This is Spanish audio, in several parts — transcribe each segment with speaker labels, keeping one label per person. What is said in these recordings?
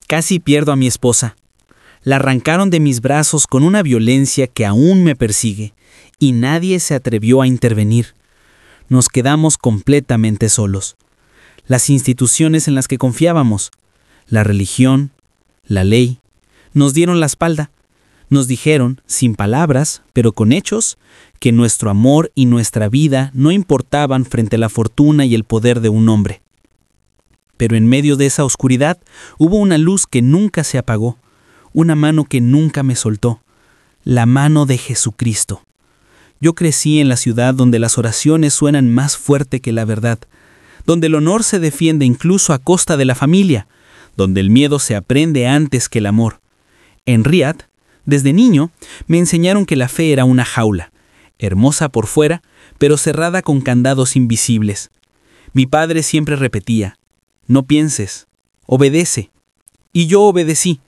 Speaker 1: Casi pierdo a mi esposa. La arrancaron de mis brazos con una violencia que aún me persigue, y nadie se atrevió a intervenir. Nos quedamos completamente solos. Las instituciones en las que confiábamos, la religión, la ley, nos dieron la espalda. Nos dijeron, sin palabras, pero con hechos, que nuestro amor y nuestra vida no importaban frente a la fortuna y el poder de un hombre. Pero en medio de esa oscuridad hubo una luz que nunca se apagó, una mano que nunca me soltó, la mano de Jesucristo. Yo crecí en la ciudad donde las oraciones suenan más fuerte que la verdad, donde el honor se defiende incluso a costa de la familia, donde el miedo se aprende antes que el amor. En Riad, desde niño, me enseñaron que la fe era una jaula, hermosa por fuera, pero cerrada con candados invisibles. Mi padre siempre repetía, no pienses, obedece. Y yo obedecí.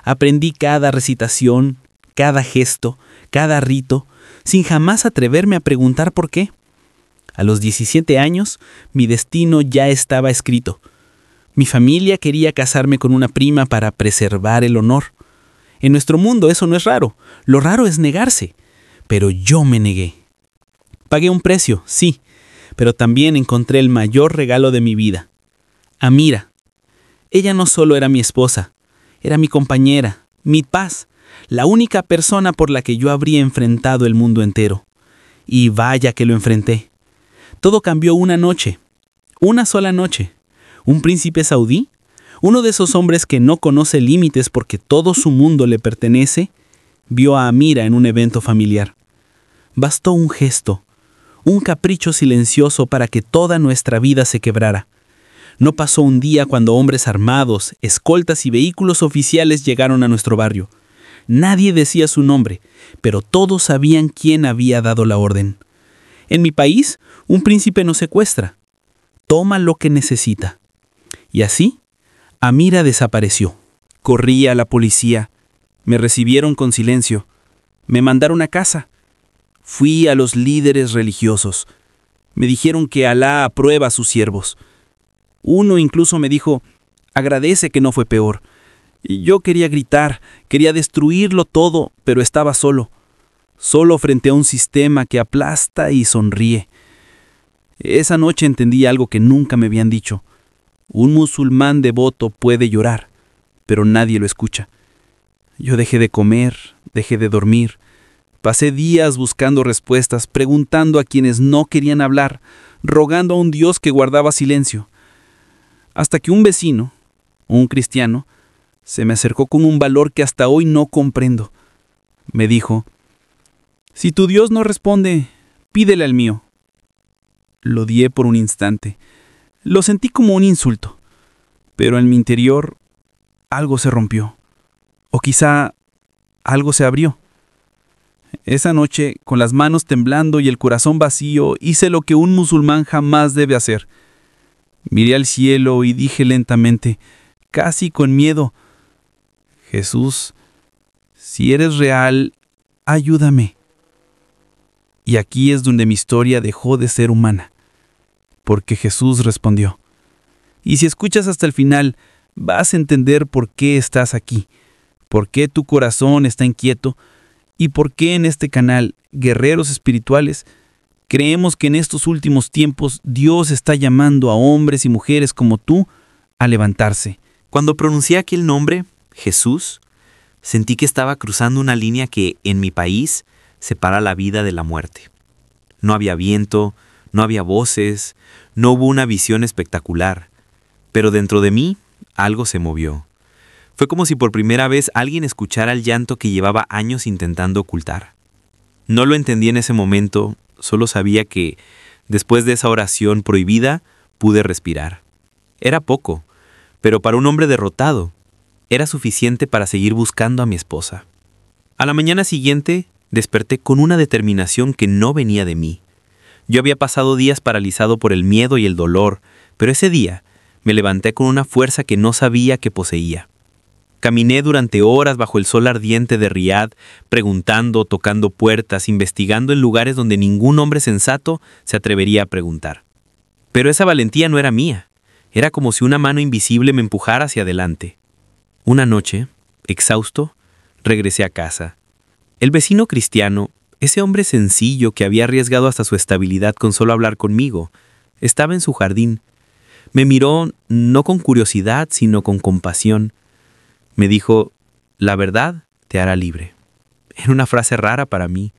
Speaker 1: Aprendí cada recitación, cada gesto, cada rito, sin jamás atreverme a preguntar por qué. A los 17 años, mi destino ya estaba escrito. Mi familia quería casarme con una prima para preservar el honor. En nuestro mundo eso no es raro. Lo raro es negarse. Pero yo me negué. Pagué un precio, sí, pero también encontré el mayor regalo de mi vida. Amira. Ella no solo era mi esposa, era mi compañera, mi paz, la única persona por la que yo habría enfrentado el mundo entero. Y vaya que lo enfrenté. Todo cambió una noche, una sola noche. Un príncipe saudí, uno de esos hombres que no conoce límites porque todo su mundo le pertenece, vio a Amira en un evento familiar. Bastó un gesto, un capricho silencioso para que toda nuestra vida se quebrara. No pasó un día cuando hombres armados, escoltas y vehículos oficiales llegaron a nuestro barrio. Nadie decía su nombre, pero todos sabían quién había dado la orden. En mi país, un príncipe no secuestra. Toma lo que necesita. Y así, Amira desapareció. Corrí a la policía. Me recibieron con silencio. Me mandaron a casa. Fui a los líderes religiosos. Me dijeron que Alá aprueba a sus siervos. Uno incluso me dijo, agradece que no fue peor. Y yo quería gritar, quería destruirlo todo, pero estaba solo. Solo frente a un sistema que aplasta y sonríe. Esa noche entendí algo que nunca me habían dicho. Un musulmán devoto puede llorar, pero nadie lo escucha. Yo dejé de comer, dejé de dormir. Pasé días buscando respuestas, preguntando a quienes no querían hablar, rogando a un Dios que guardaba silencio. Hasta que un vecino, un cristiano, se me acercó con un valor que hasta hoy no comprendo. Me dijo, si tu Dios no responde, pídele al mío. Lo odié por un instante. Lo sentí como un insulto. Pero en mi interior, algo se rompió. O quizá algo se abrió. Esa noche, con las manos temblando y el corazón vacío, hice lo que un musulmán jamás debe hacer. Miré al cielo y dije lentamente, casi con miedo, Jesús, si eres real, ayúdame. Y aquí es donde mi historia dejó de ser humana, porque Jesús respondió. Y si escuchas hasta el final, vas a entender por qué estás aquí, por qué tu corazón está inquieto y por qué en este canal, Guerreros Espirituales, creemos que en estos últimos tiempos Dios está llamando a hombres y mujeres como tú a levantarse.
Speaker 2: Cuando pronuncié aquel nombre, Jesús, sentí que estaba cruzando una línea que, en mi país, separa la vida de la muerte. No había viento, no había voces, no hubo una visión espectacular, pero dentro de mí algo se movió. Fue como si por primera vez alguien escuchara el llanto que llevaba años intentando ocultar. No lo entendí en ese momento, solo sabía que, después de esa oración prohibida, pude respirar. Era poco, pero para un hombre derrotado, era suficiente para seguir buscando a mi esposa. A la mañana siguiente, desperté con una determinación que no venía de mí. Yo había pasado días paralizado por el miedo y el dolor, pero ese día me levanté con una fuerza que no sabía que poseía. Caminé durante horas bajo el sol ardiente de Riad, preguntando, tocando puertas, investigando en lugares donde ningún hombre sensato se atrevería a preguntar. Pero esa valentía no era mía. Era como si una mano invisible me empujara hacia adelante. Una noche, exhausto, regresé a casa. El vecino cristiano, ese hombre sencillo que había arriesgado hasta su estabilidad con solo hablar conmigo, estaba en su jardín. Me miró no con curiosidad, sino con compasión. Me dijo, la verdad te hará libre. Era una frase rara para mí.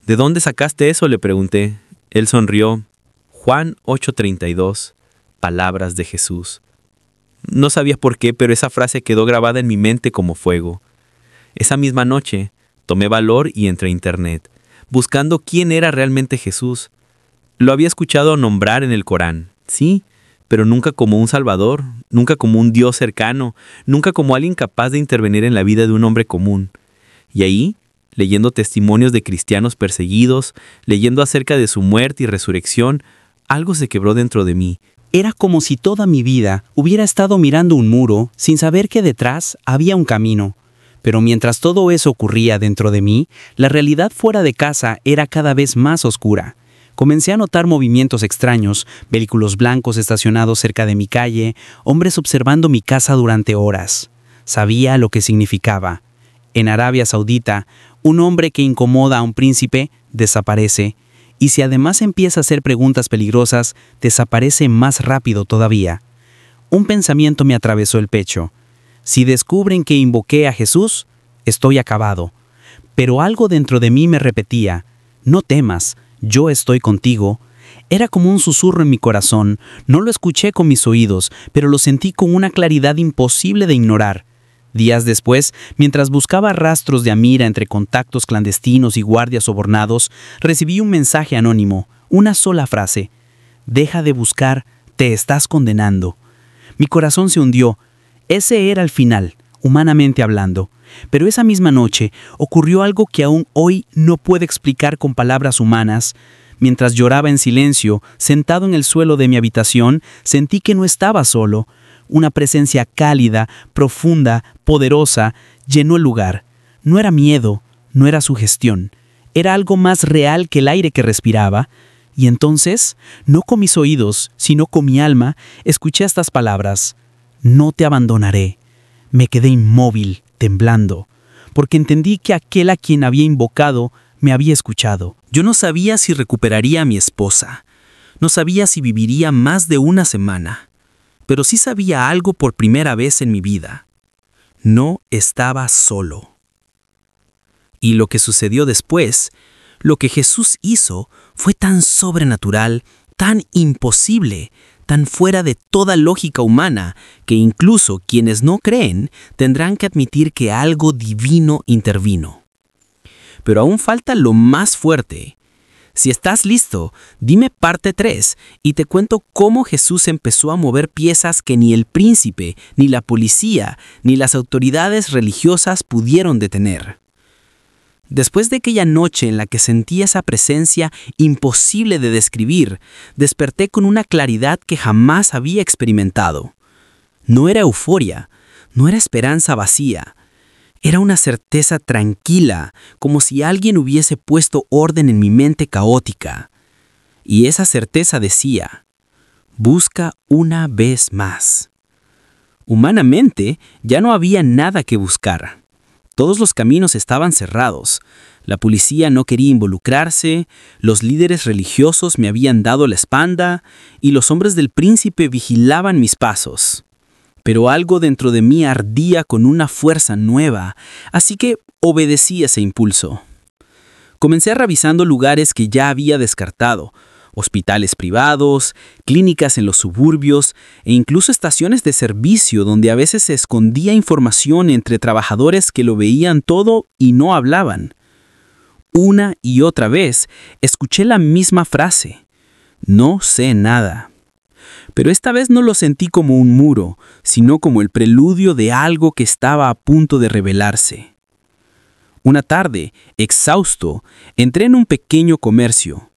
Speaker 2: ¿De dónde sacaste eso?, le pregunté. Él sonrió. Juan 8:32, palabras de Jesús. No sabía por qué, pero esa frase quedó grabada en mi mente como fuego. Esa misma noche, tomé valor y entré a internet, buscando quién era realmente Jesús. Lo había escuchado nombrar en el Corán, sí, pero nunca como un salvador, nunca como un Dios cercano, nunca como alguien capaz de intervenir en la vida de un hombre común. Y ahí, leyendo testimonios de cristianos perseguidos, leyendo acerca de su muerte y resurrección, algo se quebró dentro de mí.
Speaker 3: Era como si toda mi vida hubiera estado mirando un muro sin saber que detrás había un camino. Pero mientras todo eso ocurría dentro de mí, la realidad fuera de casa era cada vez más oscura. Comencé a notar movimientos extraños, vehículos blancos estacionados cerca de mi calle, hombres observando mi casa durante horas. Sabía lo que significaba. En Arabia Saudita, un hombre que incomoda a un príncipe desaparece, y si además empieza a hacer preguntas peligrosas, desaparece más rápido todavía. Un pensamiento me atravesó el pecho. Si descubren que invoqué a Jesús, estoy acabado. Pero algo dentro de mí me repetía, no temas, yo estoy contigo. Era como un susurro en mi corazón, no lo escuché con mis oídos, pero lo sentí con una claridad imposible de ignorar. Días después, mientras buscaba rastros de Amira entre contactos clandestinos y guardias sobornados, recibí un mensaje anónimo, una sola frase. Deja de buscar, te estás condenando. Mi corazón se hundió. Ese era el final, humanamente hablando. Pero esa misma noche ocurrió algo que aún hoy no puedo explicar con palabras humanas. Mientras lloraba en silencio, sentado en el suelo de mi habitación, sentí que no estaba solo. Una presencia cálida, profunda, poderosa, llenó el lugar. No era miedo, no era sugestión. Era algo más real que el aire que respiraba. Y entonces, no con mis oídos, sino con mi alma, escuché estas palabras. No te abandonaré. Me quedé inmóvil, temblando, porque entendí que aquel a quien había invocado me había escuchado.
Speaker 1: Yo no sabía si recuperaría a mi esposa. No sabía si viviría más de una semana. Pero sí sabía algo por primera vez en mi vida. No estaba solo. Y lo que sucedió después, lo que Jesús hizo, fue tan sobrenatural, tan imposible, tan fuera de toda lógica humana, que incluso quienes no creen tendrán que admitir que algo divino intervino. Pero aún falta lo más fuerte. Si estás listo, dime parte 3 y te cuento cómo Jesús empezó a mover piezas que ni el príncipe, ni la policía, ni las autoridades religiosas pudieron detener. Después de aquella noche en la que sentí esa presencia imposible de describir, desperté con una claridad que jamás había experimentado. No era euforia, no era esperanza vacía. Era una certeza tranquila, como si alguien hubiese puesto orden en mi mente caótica. Y esa certeza decía, busca una vez más. Humanamente, ya no había nada que buscar. Todos los caminos estaban cerrados. La policía no quería involucrarse, los líderes religiosos me habían dado la espalda y los hombres del príncipe vigilaban mis pasos. Pero algo dentro de mí ardía con una fuerza nueva, así que obedecí ese impulso. Comencé revisando lugares que ya había descartado, hospitales privados, clínicas en los suburbios e incluso estaciones de servicio donde a veces se escondía información entre trabajadores que lo veían todo y no hablaban. Una y otra vez escuché la misma frase, no sé nada. Pero esta vez no lo sentí como un muro, sino como el preludio de algo que estaba a punto de revelarse. Una tarde, exhausto, entré en un pequeño comercio.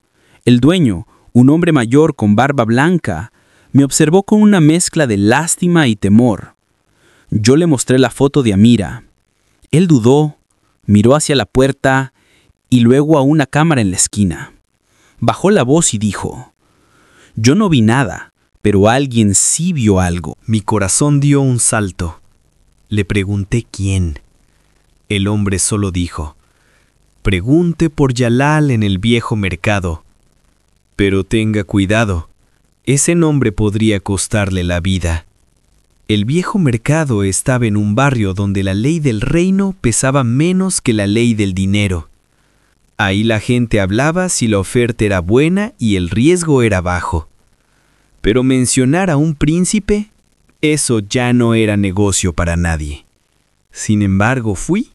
Speaker 1: El dueño, un hombre mayor con barba blanca, me observó con una mezcla de lástima y temor. Yo le mostré la foto de Amira. Él dudó, miró hacia la puerta y luego a una cámara en la esquina. Bajó la voz y dijo, «Yo no vi nada, pero alguien sí vio algo». Mi corazón dio un salto.
Speaker 4: Le pregunté quién. El hombre solo dijo: «Pregunte por Yalal en el viejo mercado. Pero tenga cuidado, ese nombre podría costarle la vida». El viejo mercado estaba en un barrio donde la ley del reino pesaba menos que la ley del dinero. Ahí la gente hablaba si la oferta era buena y el riesgo era bajo. Pero mencionar a un príncipe, eso ya no era negocio para nadie. Sin embargo, fui.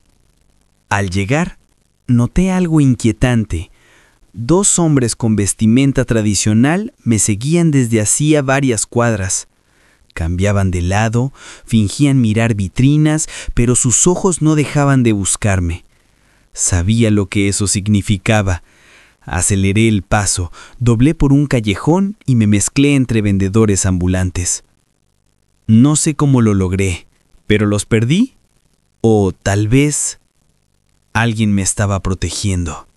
Speaker 4: Al llegar, noté algo inquietante. 2 hombres con vestimenta tradicional me seguían desde hacía varias cuadras. Cambiaban de lado, fingían mirar vitrinas, pero sus ojos no dejaban de buscarme. Sabía lo que eso significaba. Aceleré el paso, doblé por un callejón y me mezclé entre vendedores ambulantes. No sé cómo lo logré, pero los perdí, o tal vez alguien me estaba protegiendo.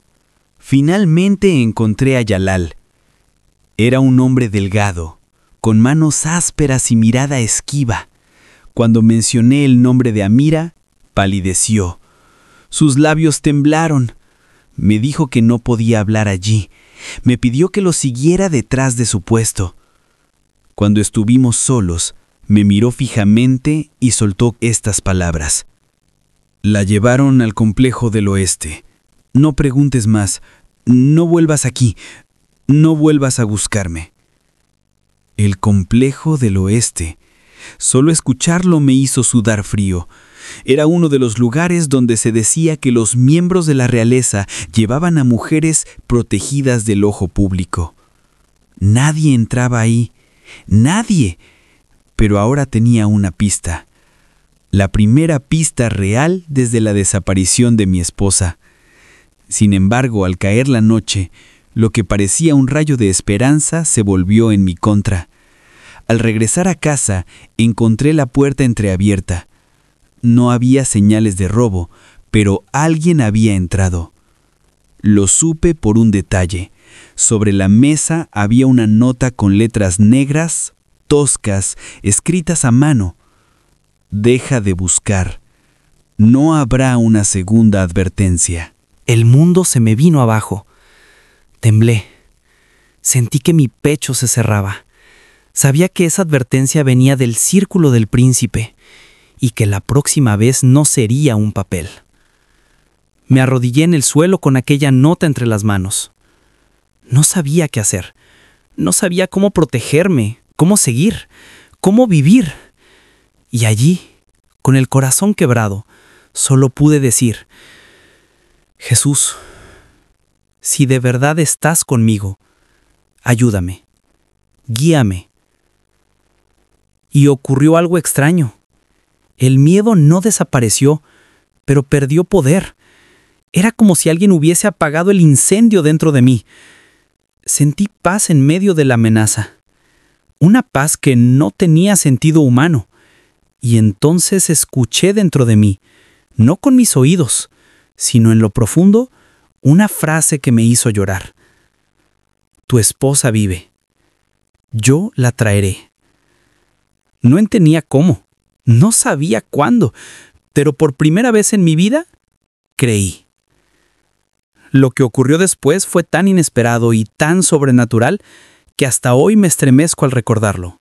Speaker 4: Finalmente encontré a Yalal. Era un hombre delgado, con manos ásperas y mirada esquiva. Cuando mencioné el nombre de Amira, palideció. Sus labios temblaron. Me dijo que no podía hablar allí. Me pidió que lo siguiera detrás de su puesto. Cuando estuvimos solos, me miró fijamente y soltó estas palabras: «La llevaron al complejo del oeste. No preguntes más. No vuelvas aquí. No vuelvas a buscarme». El complejo del oeste. Solo escucharlo me hizo sudar frío. Era uno de los lugares donde se decía que los miembros de la realeza llevaban a mujeres protegidas del ojo público. Nadie entraba ahí. Nadie. Pero ahora tenía una pista. La primera pista real desde la desaparición de mi esposa. Sin embargo, al caer la noche, lo que parecía un rayo de esperanza se volvió en mi contra. Al regresar a casa, encontré la puerta entreabierta. No había señales de robo, pero alguien había entrado. Lo supe por un detalle. Sobre la mesa había una nota con letras negras, toscas, escritas a mano. «Deja de buscar. No habrá una segunda advertencia».
Speaker 3: El mundo se me vino abajo. Temblé. Sentí que mi pecho se cerraba. Sabía que esa advertencia venía del círculo del príncipe y que la próxima vez no sería un papel. Me arrodillé en el suelo con aquella nota entre las manos. No sabía qué hacer. No sabía cómo protegerme, cómo seguir, cómo vivir. Y allí, con el corazón quebrado, solo pude decir: «Jesús, si de verdad estás conmigo, ayúdame, guíame». Y ocurrió algo extraño. El miedo no desapareció, pero perdió poder. Era como si alguien hubiese apagado el incendio dentro de mí. Sentí paz en medio de la amenaza. Una paz que no tenía sentido humano. Y entonces escuché dentro de mí, no con mis oídos, sino en lo profundo, una frase que me hizo llorar. «Tu esposa vive. Yo la traeré». No entendía cómo, no sabía cuándo, pero por primera vez en mi vida, creí. Lo que ocurrió después fue tan inesperado y tan sobrenatural que hasta hoy me estremezco al recordarlo.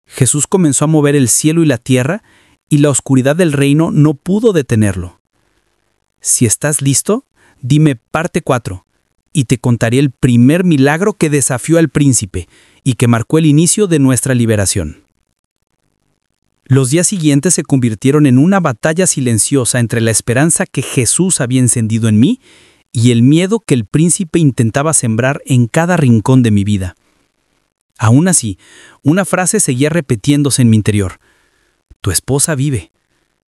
Speaker 3: Jesús comenzó a mover el cielo y la tierra, y la oscuridad del reino no pudo detenerlo. Si estás listo, dime parte 4, y te contaré el primer milagro que desafió al príncipe y que marcó el inicio de nuestra liberación. Los días siguientes se convirtieron en una batalla silenciosa entre la esperanza que Jesús había encendido en mí y el miedo que el príncipe intentaba sembrar en cada rincón de mi vida. Aún así, una frase seguía repitiéndose en mi interior: «Tu esposa vive.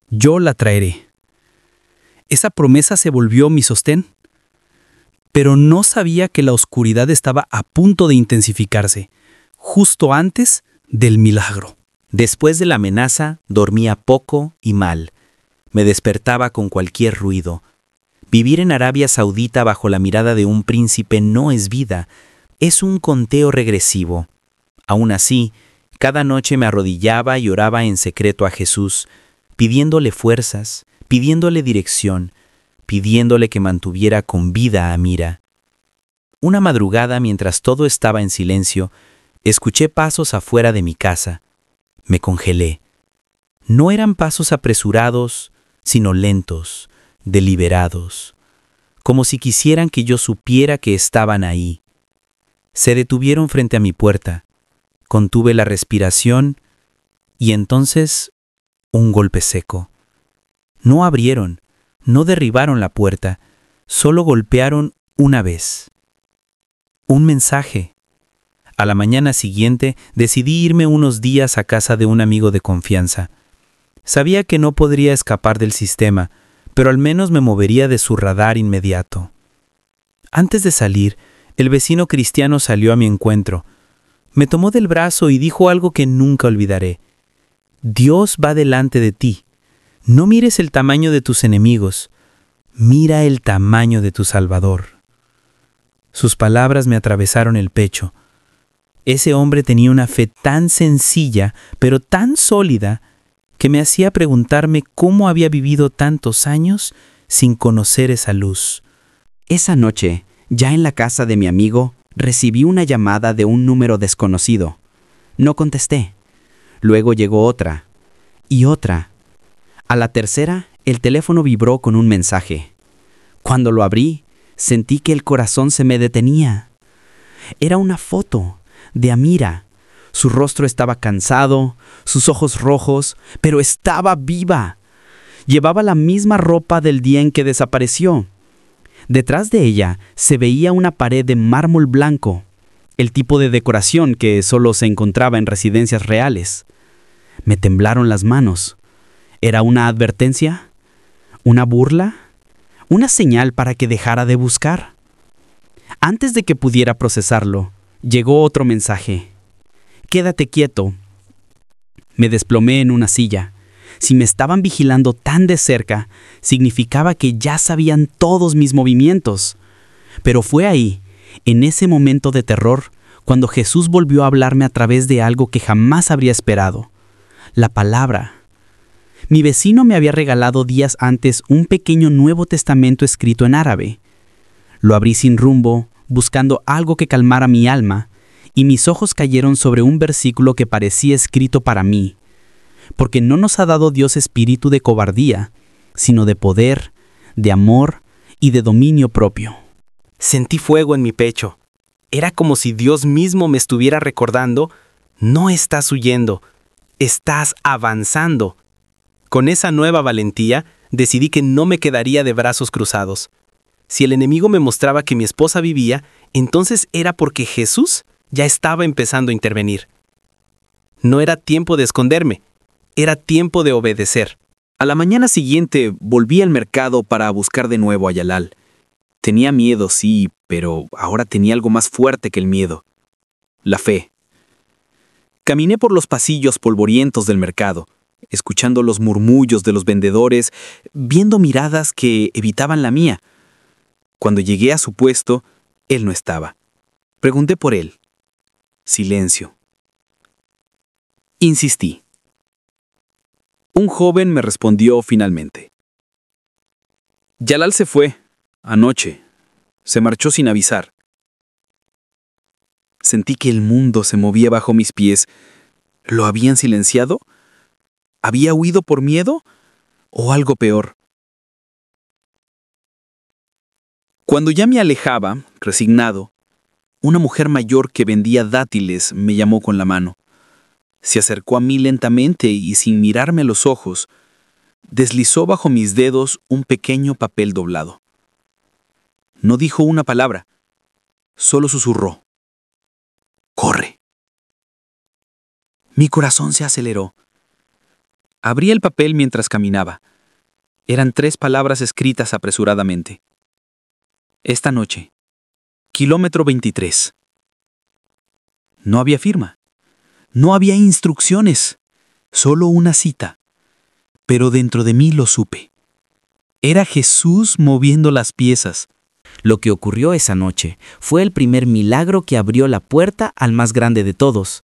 Speaker 3: Yo la traeré». Esa promesa se volvió mi sostén. Pero no sabía que la oscuridad estaba a punto de intensificarse, justo antes del milagro.
Speaker 2: Después de la amenaza, dormía poco y mal. Me despertaba con cualquier ruido. Vivir en Arabia Saudita bajo la mirada de un príncipe no es vida, es un conteo regresivo. Aún así, cada noche me arrodillaba y oraba en secreto a Jesús,
Speaker 3: pidiéndole fuerzas, pidiéndole dirección, pidiéndole que mantuviera con vida a Mira. Una madrugada, mientras todo estaba en silencio, escuché pasos afuera de mi casa. Me congelé. No eran pasos apresurados, sino lentos, deliberados, como si quisieran que yo supiera que estaban ahí. Se detuvieron frente a mi puerta. Contuve la respiración y entonces un golpe seco. No abrieron, no derribaron la puerta, solo golpearon una vez. Un mensaje. A la mañana siguiente decidí irme unos días a casa de un amigo de confianza. Sabía que no podría escapar del sistema, pero al menos me movería de su radar inmediato. Antes de salir, el vecino cristiano salió a mi encuentro. Me tomó del brazo y dijo algo que nunca olvidaré. Dios va delante de ti. No mires el tamaño de tus enemigos. Mira el tamaño de tu Salvador. Sus palabras me atravesaron el pecho. Ese hombre tenía una fe tan sencilla, pero tan sólida, que me hacía preguntarme cómo había vivido tantos años sin conocer esa luz.
Speaker 5: Esa noche, ya en la casa de mi amigo, recibí una llamada de un número desconocido. No contesté. Luego llegó otra. Y otra. A la tercera, el teléfono vibró con un mensaje. Cuando lo abrí, sentí que el corazón se me detenía. Era una foto de Amira. Su rostro estaba cansado, sus ojos rojos, pero estaba viva. Llevaba la misma ropa del día en que desapareció. Detrás de ella se veía una pared de mármol blanco, el tipo de decoración que solo se encontraba en residencias reales. Me temblaron las manos. ¿Era una advertencia? ¿Una burla? ¿Una señal para que dejara de buscar? Antes de que pudiera procesarlo, llegó otro mensaje. Quédate quieto. Me desplomé en una silla. Si me estaban vigilando tan de cerca, significaba que ya sabían todos mis movimientos. Pero fue ahí, en ese momento de terror, cuando Jesús volvió a hablarme a través de algo que jamás habría esperado. La palabra. Mi vecino me había regalado días antes un pequeño Nuevo Testamento escrito en árabe. Lo abrí sin rumbo, buscando algo que calmara mi alma, y mis ojos cayeron sobre un versículo que parecía escrito para mí. Porque no nos ha dado Dios espíritu de cobardía, sino de poder, de amor y de dominio propio.
Speaker 3: Sentí fuego en mi pecho. Era como si Dios mismo me estuviera recordando, no estás huyendo, estás avanzando. Con esa nueva valentía, decidí que no me quedaría de brazos cruzados. Si el enemigo me mostraba que mi esposa vivía, entonces era porque Jesús ya estaba empezando a intervenir. No era tiempo de esconderme, era tiempo de obedecer.
Speaker 5: A la mañana siguiente volví al mercado para buscar de nuevo a Yalal. Tenía miedo, sí, pero ahora tenía algo más fuerte que el miedo. La fe. Caminé por los pasillos polvorientos del mercado, escuchando los murmullos de los vendedores, viendo miradas que evitaban la mía. Cuando llegué a su puesto, él no estaba. Pregunté por él. Silencio. Insistí. Un joven me respondió finalmente. Yalal se fue, anoche. Se marchó sin avisar. Sentí que el mundo se movía bajo mis pies. ¿Lo habían silenciado? ¿Había huido por miedo? ¿O algo peor? Cuando ya me alejaba, resignado, una mujer mayor que vendía dátiles me llamó con la mano. Se acercó a mí lentamente y sin mirarme a los ojos, deslizó bajo mis dedos un pequeño papel doblado. No dijo una palabra, solo susurró. ¡Corre! Mi corazón se aceleró. Abrí el papel mientras caminaba. Eran 3 palabras escritas apresuradamente. Esta noche, kilómetro 23. No había firma. No había instrucciones. Solo una cita. Pero dentro de mí lo supe. Era Jesús moviendo las piezas.
Speaker 3: Lo que ocurrió esa noche fue el primer milagro que abrió la puerta al más grande de todos.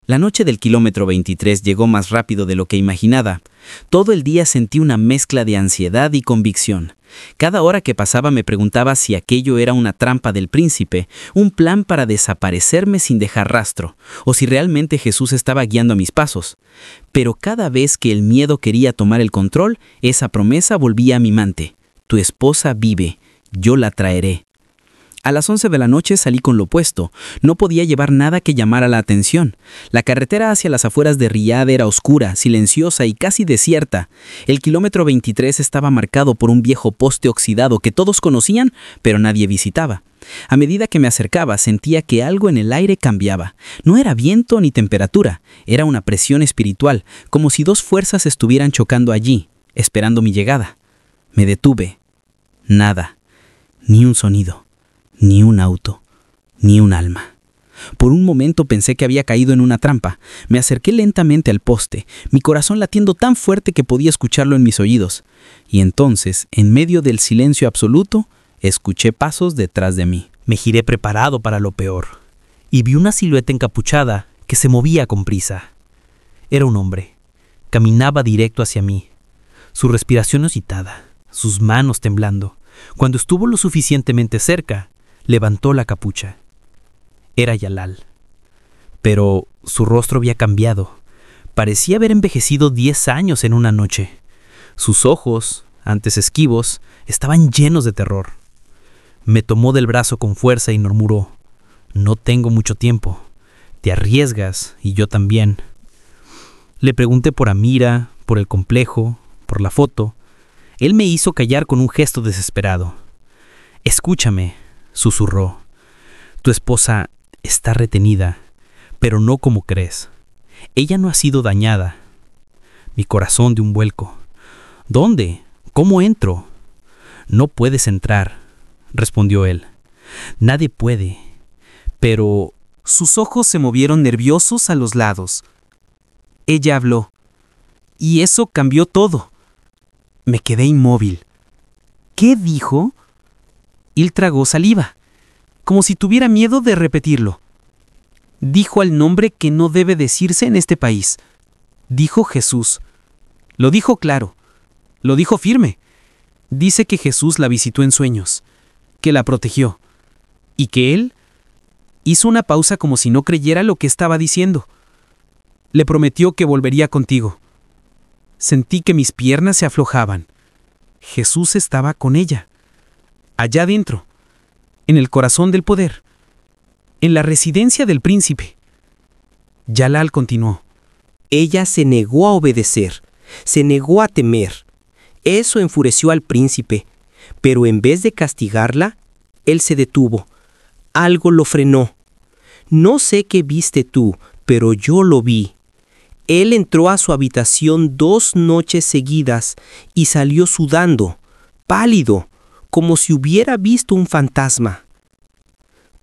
Speaker 1: La noche del kilómetro 23 llegó más rápido de lo que imaginaba. Todo el día sentí una mezcla de ansiedad y convicción. Cada hora que pasaba me preguntaba si aquello era una trampa del príncipe, un plan para desaparecerme sin dejar rastro, o si realmente Jesús estaba guiando mis pasos. Pero cada vez que el miedo quería tomar el control, esa promesa volvía a mi mente. Tu esposa vive, yo la traeré. A las 11 de la noche salí con lo opuesto. No podía llevar nada que llamara la atención. La carretera hacia las afueras de Riyadh era oscura, silenciosa y casi desierta. El kilómetro 23 estaba marcado por un viejo poste oxidado que todos conocían, pero nadie visitaba. A medida que me acercaba, sentía que algo en el aire cambiaba. No era viento ni temperatura, era una presión espiritual, como si dos fuerzas estuvieran chocando allí, esperando mi llegada. Me detuve. Nada. Ni un sonido. Ni un auto, ni un alma. Por un momento pensé que había caído en una trampa. Me acerqué lentamente al poste, mi corazón latiendo tan fuerte que podía escucharlo en mis oídos. Y entonces, en medio del silencio absoluto, escuché pasos detrás de mí.
Speaker 3: Me giré preparado para lo peor, y vi una silueta encapuchada que se movía con prisa. Era un hombre. Caminaba directo hacia mí, su respiración agitada, sus manos temblando. Cuando estuvo lo suficientemente cerca, levantó la capucha. Era Yalal. Pero su rostro había cambiado. Parecía haber envejecido 10 años en una noche. Sus ojos, antes esquivos, estaban llenos de terror. Me tomó del brazo con fuerza y murmuró: «No tengo mucho tiempo. Te arriesgas y yo también». Le pregunté por Amira, por el complejo, por la foto. Él me hizo callar con un gesto desesperado. «Escúchame», susurró. «Tu esposa está retenida, pero no como crees. Ella no ha sido dañada». Mi corazón dio un vuelco. «¿Dónde? ¿Cómo entro?» «No puedes entrar», respondió él. «Nadie puede». Pero sus ojos se movieron nerviosos a los lados. Ella habló. Y eso cambió todo. Me quedé inmóvil. ¿Qué dijo? Él tragó saliva, como si tuviera miedo de repetirlo. Dijo el nombre que no debe decirse en este país. Dijo Jesús. Lo dijo claro. Lo dijo firme. Dice que Jesús la visitó en sueños, que la protegió, y que él hizo una pausa como si no creyera lo que estaba diciendo. Le prometió que volvería contigo. Sentí que mis piernas se aflojaban. Jesús estaba con ella. Allá adentro, en el corazón del poder, en la residencia del príncipe. Yalal continuó.
Speaker 6: Ella se negó a obedecer, se negó a temer. Eso enfureció al príncipe, pero en vez de castigarla, él se detuvo. Algo lo frenó. No sé qué viste tú, pero yo lo vi. Él entró a su habitación 2 noches seguidas y salió sudando, pálido, como si hubiera visto un fantasma.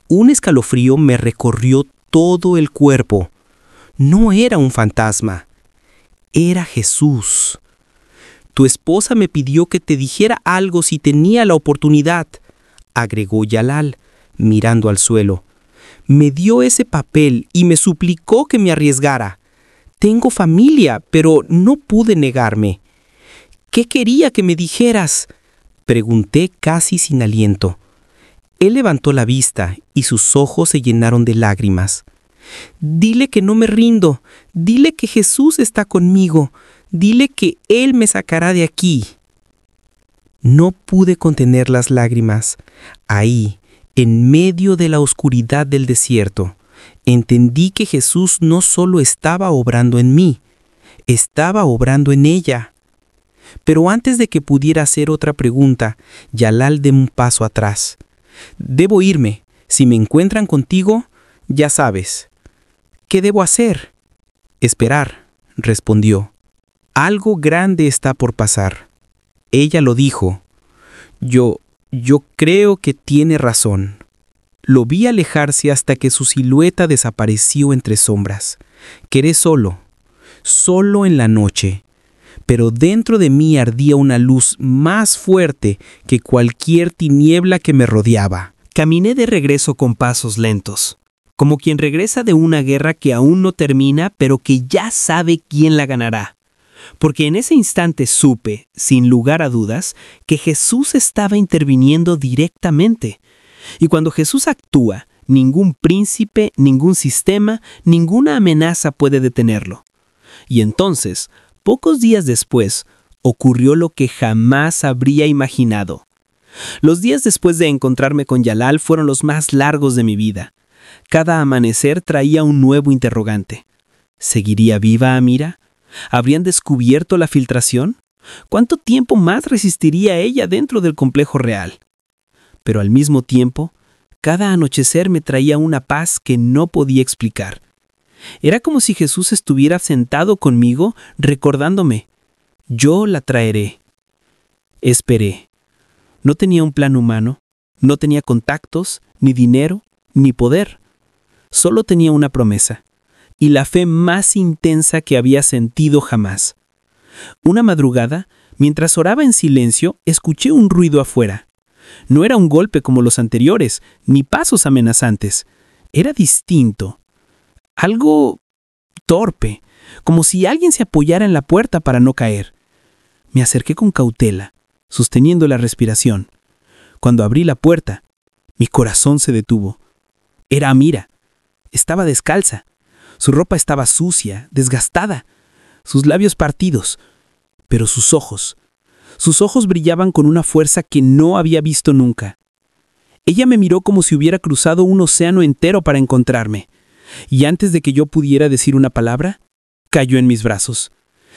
Speaker 6: Un escalofrío me recorrió todo el cuerpo. No era un fantasma, era Jesús. Tu esposa me pidió que te dijera algo si tenía la oportunidad, agregó Yalal, mirando al suelo. Me dio ese papel y me suplicó que me arriesgara. Tengo familia, pero no pude negarme. ¿Qué quería que me dijeras?, pregunté casi sin aliento. Él levantó la vista y sus ojos se llenaron de lágrimas. Dile que no me rindo, dile que Jesús está conmigo, dile que Él me sacará de aquí. No pude contener las lágrimas. Ahí, en medio de la oscuridad del desierto, entendí que Jesús no solo estaba obrando en mí, estaba obrando en ella. Pero antes de que pudiera hacer otra pregunta, Yalal dio un paso atrás. Debo irme. Si me encuentran contigo, ya sabes. ¿Qué debo hacer? Esperar, respondió. Algo grande está por pasar. Ella lo dijo. Yo creo que tiene razón. Lo vi alejarse hasta que su silueta desapareció entre sombras. Quedé solo en la noche. Pero dentro de mí ardía una luz más fuerte que cualquier tiniebla que me rodeaba.
Speaker 3: Caminé de regreso con pasos lentos,
Speaker 6: como quien regresa de una guerra que aún no termina, pero que ya sabe quién la ganará. Porque en ese instante supe, sin lugar a dudas, que Jesús estaba interviniendo directamente. Y cuando Jesús actúa, ningún príncipe, ningún sistema, ninguna amenaza puede detenerlo. Y entonces, pocos días después, ocurrió lo que jamás habría imaginado. Los días después de encontrarme con Yalal fueron los más largos de mi vida. Cada amanecer traía un nuevo interrogante. ¿Seguiría viva Amira? ¿Habrían descubierto la filtración? ¿Cuánto tiempo más resistiría ella dentro del complejo real? Pero al mismo tiempo, cada anochecer me traía una paz que no podía explicar. Era como si Jesús estuviera sentado conmigo, recordándome: yo la traeré. Esperé. No tenía un plan humano, no tenía contactos, ni dinero, ni poder. Solo tenía una promesa, y la fe más intensa que había sentido jamás. Una madrugada, mientras oraba en silencio, escuché un ruido afuera. No era un golpe como los anteriores, ni pasos amenazantes. Era distinto. Algo torpe, como si alguien se apoyara en la puerta para no caer. Me acerqué con cautela, sosteniendo la respiración. Cuando abrí la puerta, mi corazón se detuvo. Era Amira. Estaba descalza. Su ropa estaba sucia, desgastada, sus labios partidos, pero sus ojos brillaban con una fuerza que no había visto nunca. Ella me miró como si hubiera cruzado un océano entero para encontrarme, y antes de que yo pudiera decir una palabra, cayó en mis brazos.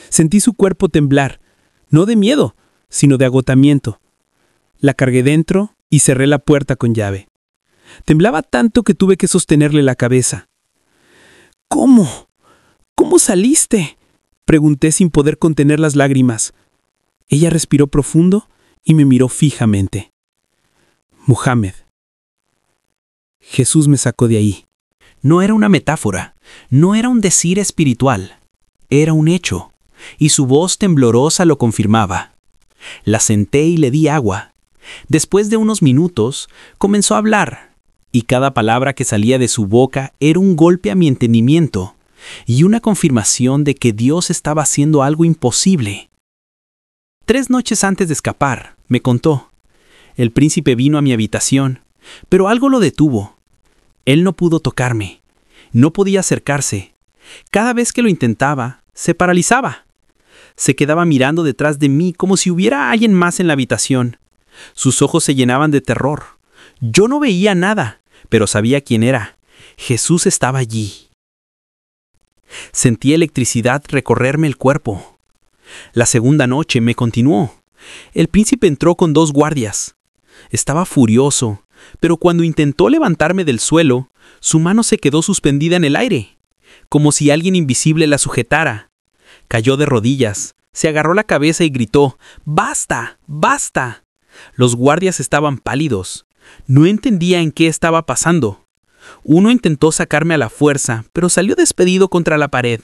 Speaker 6: Sentí su cuerpo temblar, no de miedo, sino de agotamiento. La cargué dentro y cerré la puerta con llave. Temblaba tanto que tuve que sostenerle la cabeza. ¿Cómo? ¿Cómo saliste?, pregunté sin poder contener las lágrimas. Ella respiró profundo y me miró fijamente. Muhammad. Jesús me sacó de ahí.
Speaker 3: No era una metáfora, no era un decir espiritual, era un hecho, y su voz temblorosa lo confirmaba. La senté y le di agua. Después de unos minutos, comenzó a hablar, y cada palabra que salía de su boca era un golpe a mi entendimiento, y una confirmación de que Dios estaba haciendo algo imposible. 3 noches antes de escapar, me contó, el príncipe vino a mi habitación, pero algo lo detuvo. Él no pudo tocarme, no podía acercarse. Cada vez que lo intentaba, se paralizaba. Se quedaba mirando detrás de mí como si hubiera alguien más en la habitación. Sus ojos se llenaban de terror. Yo no veía nada, pero sabía quién era. Jesús estaba allí. Sentí electricidad recorrerme el cuerpo. La segunda noche me continuó. El príncipe entró con 2 guardias. Estaba furioso, pero cuando intentó levantarme del suelo, su mano se quedó suspendida en el aire, como si alguien invisible la sujetara. Cayó de rodillas, se agarró la cabeza y gritó: ¡Basta! ¡Basta! Los guardias estaban pálidos. No entendía en qué estaba pasando. Uno intentó sacarme a la fuerza, pero salió despedido contra la pared.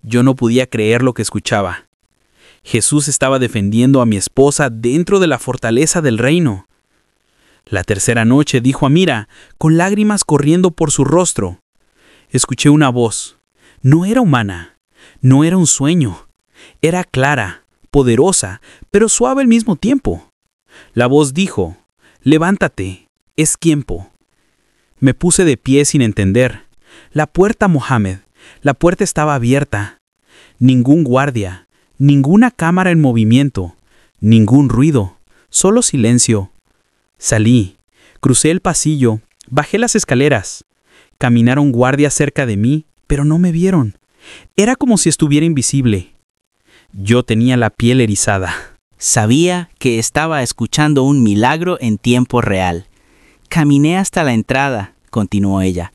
Speaker 3: Yo no podía creer lo que escuchaba. Jesús estaba defendiendo a mi esposa dentro de la fortaleza del reino. La tercera noche dijo Amira, con lágrimas corriendo por su rostro. Escuché una voz. No era humana, no era un sueño. Era clara, poderosa, pero suave al mismo tiempo. La voz dijo: «Levántate, es tiempo». Me puse de pie sin entender. La puerta, Mohammed, la puerta estaba abierta. Ningún guardia, ninguna cámara en movimiento, ningún ruido, solo silencio. Salí, crucé el pasillo, bajé las escaleras. Caminaron guardias cerca de mí, pero no me vieron. Era como si estuviera invisible. Yo tenía la piel erizada.
Speaker 5: Sabía que estaba escuchando un milagro en tiempo real. Caminé hasta la entrada, continuó ella.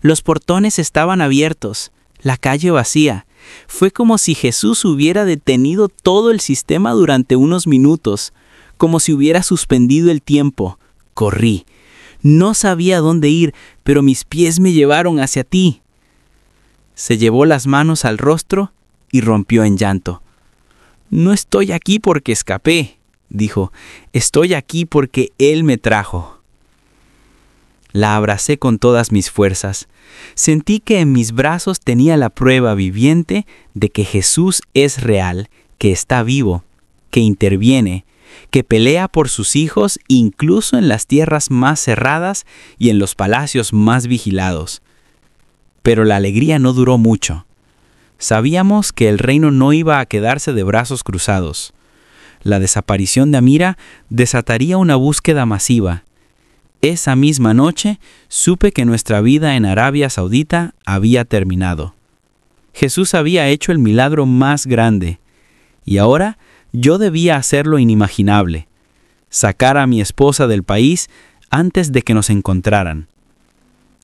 Speaker 5: Los portones estaban abiertos, la calle vacía. Fue como si Jesús hubiera detenido todo el sistema durante unos minutos, como si hubiera suspendido el tiempo. Corrí. No sabía dónde ir, pero mis pies me llevaron hacia ti. Se llevó las manos al rostro y rompió en llanto. No estoy aquí porque escapé, dijo. Estoy aquí porque Él me trajo.
Speaker 1: La abracé con todas mis fuerzas. Sentí que en mis brazos tenía la prueba viviente de que Jesús es real, que está vivo, que interviene, que pelea por sus hijos incluso en las tierras más cerradas y en los palacios más vigilados. Pero la alegría no duró mucho. Sabíamos que el reino no iba a quedarse de brazos cruzados. La desaparición de Amira desataría una búsqueda masiva. Esa misma noche supe que nuestra vida en Arabia Saudita había terminado. Jesús había hecho el milagro más grande, y ahora yo debía hacer lo inimaginable: sacar a mi esposa del país antes de que nos encontraran.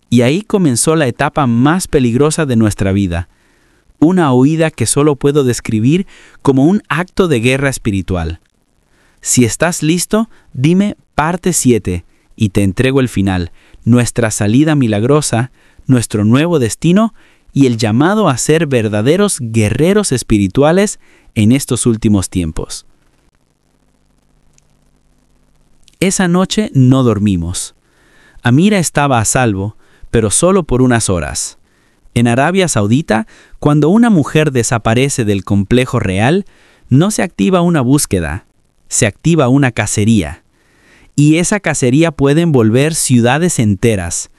Speaker 1: Y ahí comenzó la etapa más peligrosa de nuestra vida, una huida que solo puedo describir como un acto de guerra espiritual. Si estás listo, dime parte 7 y te entrego el final, nuestra salida milagrosa, nuestro nuevo destino y el llamado a ser verdaderos guerreros espirituales en estos últimos tiempos. Esa noche no dormimos. Amira estaba a salvo, pero solo por unas horas. En Arabia Saudita, cuando una mujer desaparece del complejo real, no se activa una búsqueda, se activa una cacería. Y esa cacería puede envolver ciudades enteras.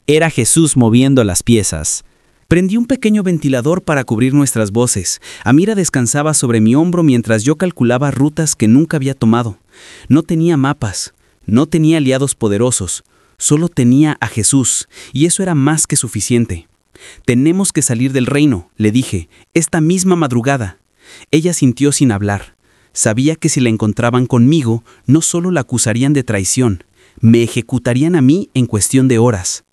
Speaker 1: Era Jesús moviendo las piezas. Prendí un pequeño ventilador para cubrir nuestras voces. Amira descansaba sobre mi hombro mientras yo calculaba rutas que nunca había tomado. No tenía mapas, no tenía aliados poderosos, solo tenía a Jesús, y eso era más que suficiente. Tenemos que salir del reino, le dije, esta misma madrugada. Ella sintió sin hablar. Sabía que si la encontraban conmigo, no solo la acusarían de traición, me ejecutarían a mí en cuestión de horas.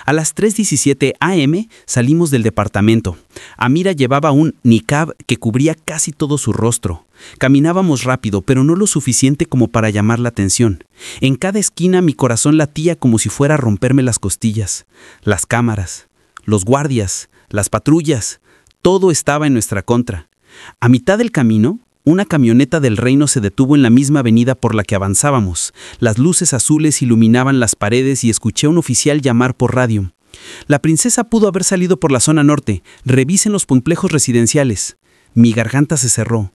Speaker 1: A las 3:17 am salimos del departamento. Amira llevaba un niqab que cubría casi todo su rostro. Caminábamos rápido, pero no lo suficiente como para llamar la atención. En cada esquina mi corazón latía como si fuera a romperme las costillas. Las cámaras, los guardias, las patrullas, todo estaba en nuestra contra. A mitad del camino, una camioneta del reino se detuvo en la misma avenida por la que avanzábamos. Las luces azules iluminaban las paredes y escuché a un oficial llamar por radio. La princesa pudo haber salido por la zona norte. Revisen los complejos residenciales. Mi garganta se cerró.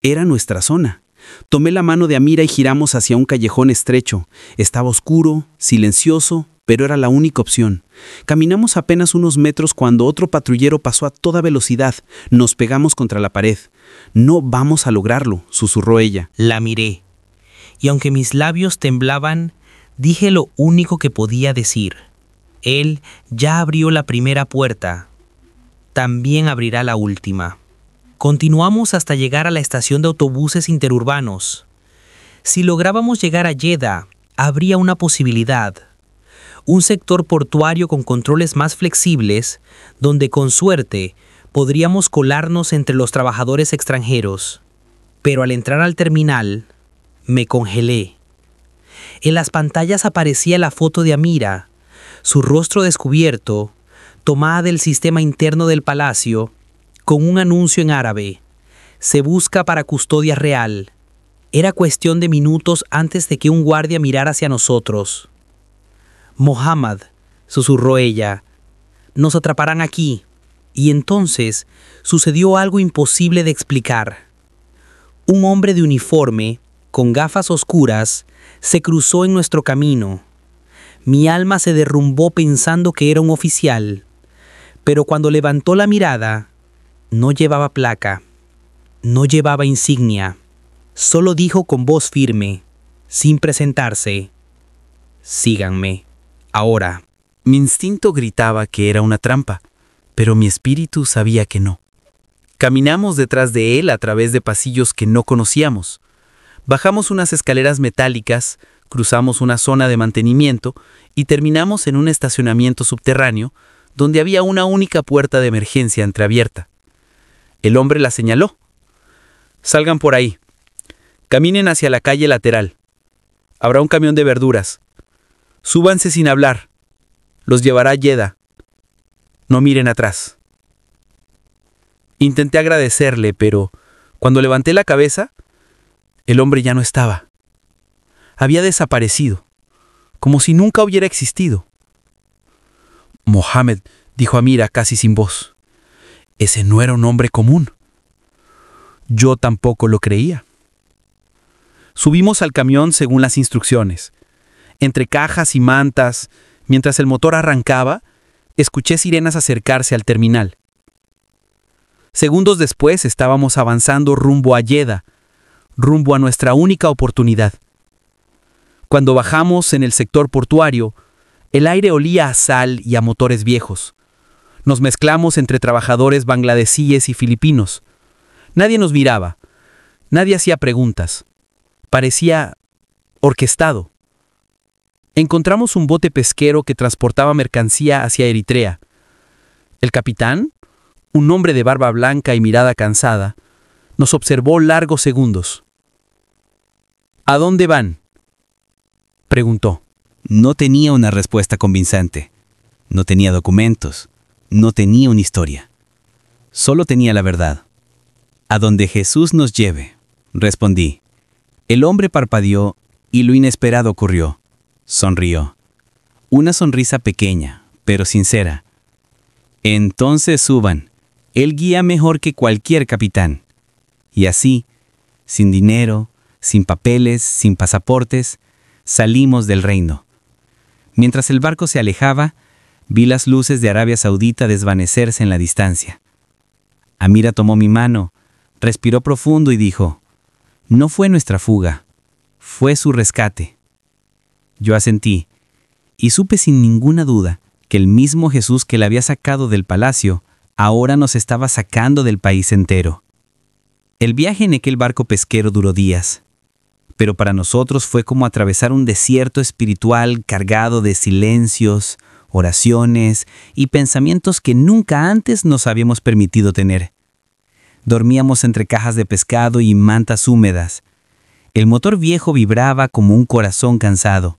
Speaker 1: Era nuestra zona. Tomé la mano de Amira y giramos hacia un callejón estrecho. Estaba oscuro, silencioso, pero era la única opción. Caminamos apenas unos metros cuando otro patrullero pasó a toda velocidad. Nos pegamos contra la pared. «No vamos a lograrlo», susurró ella.
Speaker 6: La miré, y aunque mis labios temblaban, dije lo único que podía decir. Él ya abrió la primera puerta. También abrirá la última. Continuamos hasta llegar a la estación de autobuses interurbanos. Si lográbamos llegar a Jeddah, habría una posibilidad. Un sector portuario con controles más flexibles, donde con suerte podríamos colarnos entre los trabajadores extranjeros. Pero al entrar al terminal, me congelé. En las pantallas aparecía la foto de Amira, su rostro descubierto, tomada del sistema interno del palacio, con un anuncio en árabe: «Se busca para custodia real». Era cuestión de minutos antes de que un guardia mirara hacia nosotros. «Mohammad», susurró ella, «nos atraparán aquí». Y entonces sucedió algo imposible de explicar. Un hombre de uniforme, con gafas oscuras, se cruzó en nuestro camino. Mi alma se derrumbó pensando que era un oficial, pero cuando levantó la mirada, no llevaba placa, no llevaba insignia. Solo dijo con voz firme, sin presentarse: «Síganme, ahora».
Speaker 1: Mi instinto gritaba que era una trampa, pero mi espíritu sabía que no. Caminamos detrás de él a través de pasillos que no conocíamos. Bajamos unas escaleras metálicas, cruzamos una zona de mantenimiento y terminamos en un estacionamiento subterráneo donde había una única puerta de emergencia entreabierta. El hombre la señaló. «Salgan por ahí. Caminen hacia la calle lateral. Habrá un camión de verduras. Súbanse sin hablar. Los llevará a Jeddah. No miren atrás». Intenté agradecerle, pero cuando levanté la cabeza, el hombre ya no estaba. Había desaparecido, como si nunca hubiera existido. Mohammed, dijo Amira casi sin voz. Ese no era un hombre común. Yo tampoco lo creía. Subimos al camión según las instrucciones. Entre cajas y mantas, mientras el motor arrancaba, escuché sirenas acercarse al terminal. Segundos después estábamos avanzando rumbo a Jeddah, rumbo a nuestra única oportunidad. Cuando bajamos en el sector portuario, el aire olía a sal y a motores viejos. Nos mezclamos entre trabajadores bangladesíes y filipinos. Nadie nos miraba, nadie hacía preguntas. Parecía orquestado. Encontramos un bote pesquero que transportaba mercancía hacia Eritrea. El capitán, un hombre de barba blanca y mirada cansada, nos observó largos segundos. ¿A dónde van?, preguntó.
Speaker 3: No tenía una respuesta convincente. No tenía documentos. No tenía una historia. Solo tenía la verdad. A donde Jesús nos lleve, respondí. El hombre parpadeó y lo inesperado ocurrió. Sonrió. Una sonrisa pequeña, pero sincera. Entonces suban. Él guía mejor que cualquier capitán. Y así, sin dinero, sin papeles, sin pasaportes, salimos del reino. Mientras el barco se alejaba, vi las luces de Arabia Saudita desvanecerse en la distancia. Amira tomó mi mano, respiró profundo y dijo, no fue nuestra fuga, fue su rescate. Yo asentí, y supe sin ninguna duda que el mismo Jesús que la había sacado del palacio, ahora nos estaba sacando del país entero. El viaje en aquel barco pesquero duró días, pero para nosotros fue como atravesar un desierto espiritual cargado de silencios, oraciones y pensamientos que nunca antes nos habíamos permitido tener. Dormíamos entre cajas de pescado y mantas húmedas. El motor viejo vibraba como un corazón cansado.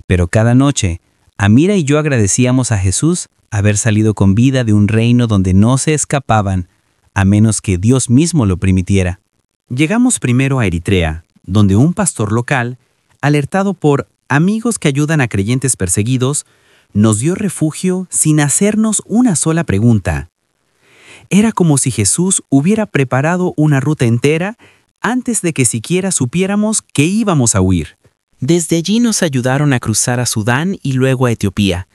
Speaker 3: Pero cada noche, Amira y yo agradecíamos a Jesús haber salido con vida de un reino donde no se escapaban, a menos que Dios mismo lo permitiera.
Speaker 5: Llegamos primero a Eritrea, donde un pastor local, alertado por amigos que ayudan a creyentes perseguidos, nos dio refugio sin hacernos una sola pregunta. Era como si Jesús hubiera preparado una ruta entera antes de que siquiera supiéramos que íbamos a huir.
Speaker 6: Desde allí nos ayudaron a cruzar a Sudán y luego a Etiopía.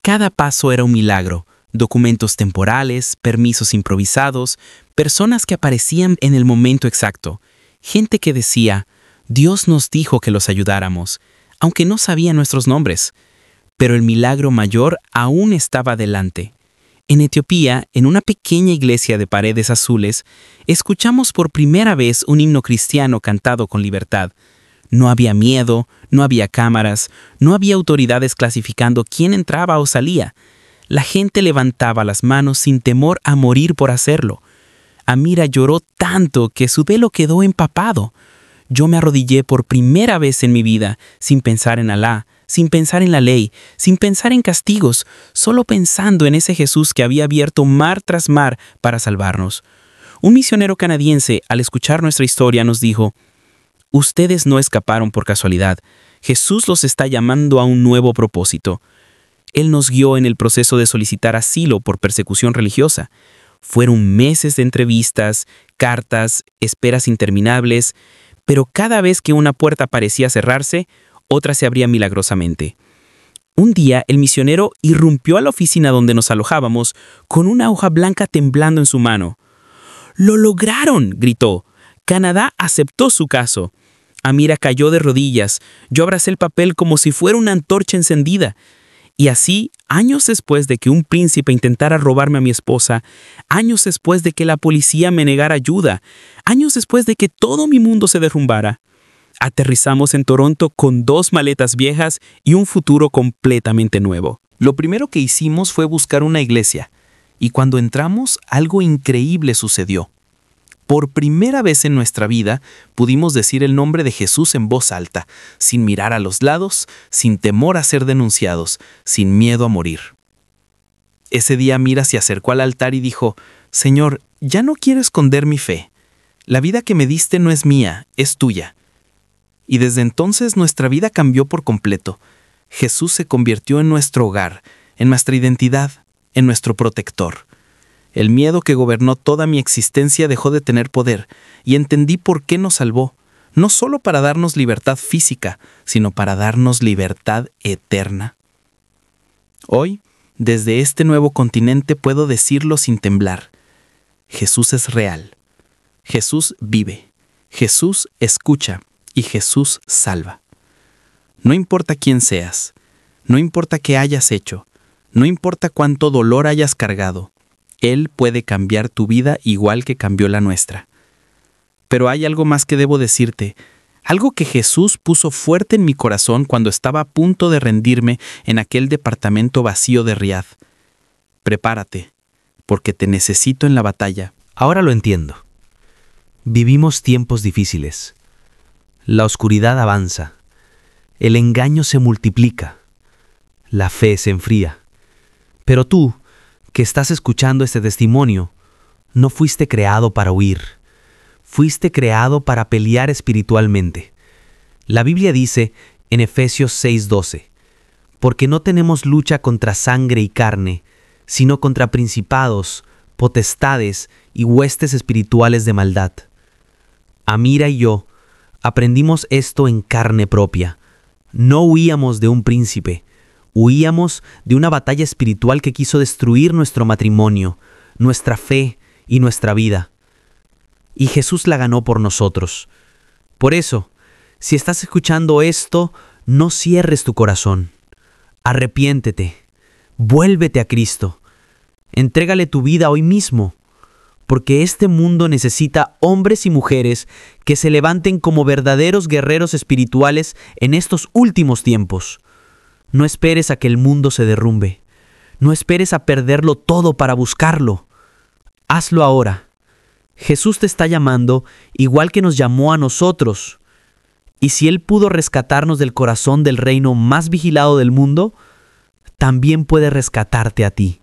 Speaker 6: Cada paso era un milagro. Documentos temporales, permisos improvisados, personas que aparecían en el momento exacto. Gente que decía, Dios nos dijo que los ayudáramos, aunque no sabía nuestros nombres. Pero el milagro mayor aún estaba delante. En Etiopía, en una pequeña iglesia de paredes azules, escuchamos por primera vez un himno cristiano cantado con libertad. No había miedo, no había cámaras, no había autoridades clasificando quién entraba o salía. La gente levantaba las manos sin temor a morir por hacerlo. Amira lloró tanto que su velo quedó empapado. Yo me arrodillé por primera vez en mi vida, sin pensar en Alá, sin pensar en la ley, sin pensar en castigos, solo pensando en ese Jesús que había abierto mar tras mar para salvarnos. Un misionero canadiense, al escuchar nuestra historia, nos dijo, ustedes no escaparon por casualidad. Jesús los está llamando a un nuevo propósito. Él nos guió en el proceso de solicitar asilo por persecución religiosa. Fueron meses de entrevistas, cartas, esperas interminables, pero cada vez que una puerta parecía cerrarse, otra se abría milagrosamente. Un día, el misionero irrumpió a la oficina donde nos alojábamos con una hoja blanca temblando en su mano. ¡Lo lograron!, gritó. Canadá aceptó su caso. Amira cayó de rodillas. Yo abracé el papel como si fuera una antorcha encendida. Y así, años después de que un príncipe intentara robarme a mi esposa, años después de que la policía me negara ayuda, años después de que todo mi mundo se derrumbara, aterrizamos en Toronto con 2 maletas viejas y un futuro completamente nuevo. Lo primero que hicimos fue buscar una iglesia, y cuando entramos, algo increíble sucedió. Por primera vez en nuestra vida, pudimos decir el nombre de Jesús en voz alta, sin mirar a los lados, sin temor a ser denunciados, sin miedo a morir. Ese día Amira se acercó al altar y dijo, Señor, ya no quiero esconder mi fe. La vida que me diste no es mía, es tuya. Y desde entonces nuestra vida cambió por completo.
Speaker 1: Jesús se convirtió en nuestro hogar, en nuestra identidad, en nuestro protector. El miedo que gobernó toda mi existencia dejó de tener poder y entendí por qué nos salvó, no solo para darnos libertad física, sino para darnos libertad eterna. Hoy, desde este nuevo continente puedo decirlo sin temblar. Jesús es real. Jesús vive. Jesús escucha y Jesús salva. No importa quién seas, no importa qué hayas hecho, no importa cuánto dolor hayas cargado, Él puede cambiar tu vida igual que cambió la nuestra. Pero hay algo más que debo decirte, algo que Jesús puso fuerte en mi corazón cuando estaba a punto de rendirme en aquel departamento vacío de Riad. Prepárate, porque te necesito en la batalla.
Speaker 3: Ahora lo entiendo. Vivimos tiempos difíciles. La oscuridad avanza. El engaño se multiplica. La fe se enfría. Pero tú, que estás escuchando este testimonio, no fuiste creado para huir. Fuiste creado para pelear espiritualmente. La Biblia dice en Efesios 6:12, porque no tenemos lucha contra sangre y carne, sino contra principados, potestades y huestes espirituales de maldad. Amira y yo aprendimos esto en carne propia. No huíamos de un príncipe, huíamos de una batalla espiritual que quiso destruir nuestro matrimonio, nuestra fe y nuestra vida. Y Jesús la ganó por nosotros. Por eso, si estás escuchando esto, no cierres tu corazón. Arrepiéntete, vuélvete a Cristo. Entrégale tu vida hoy mismo, porque este mundo necesita hombres y mujeres que se levanten como verdaderos guerreros espirituales en estos últimos tiempos. No esperes a que el mundo se derrumbe. No esperes a perderlo todo para buscarlo. Hazlo ahora. Jesús te está llamando igual que nos llamó a nosotros. Y si Él pudo rescatarnos del corazón del reino más vigilado del mundo, también puede rescatarte a ti.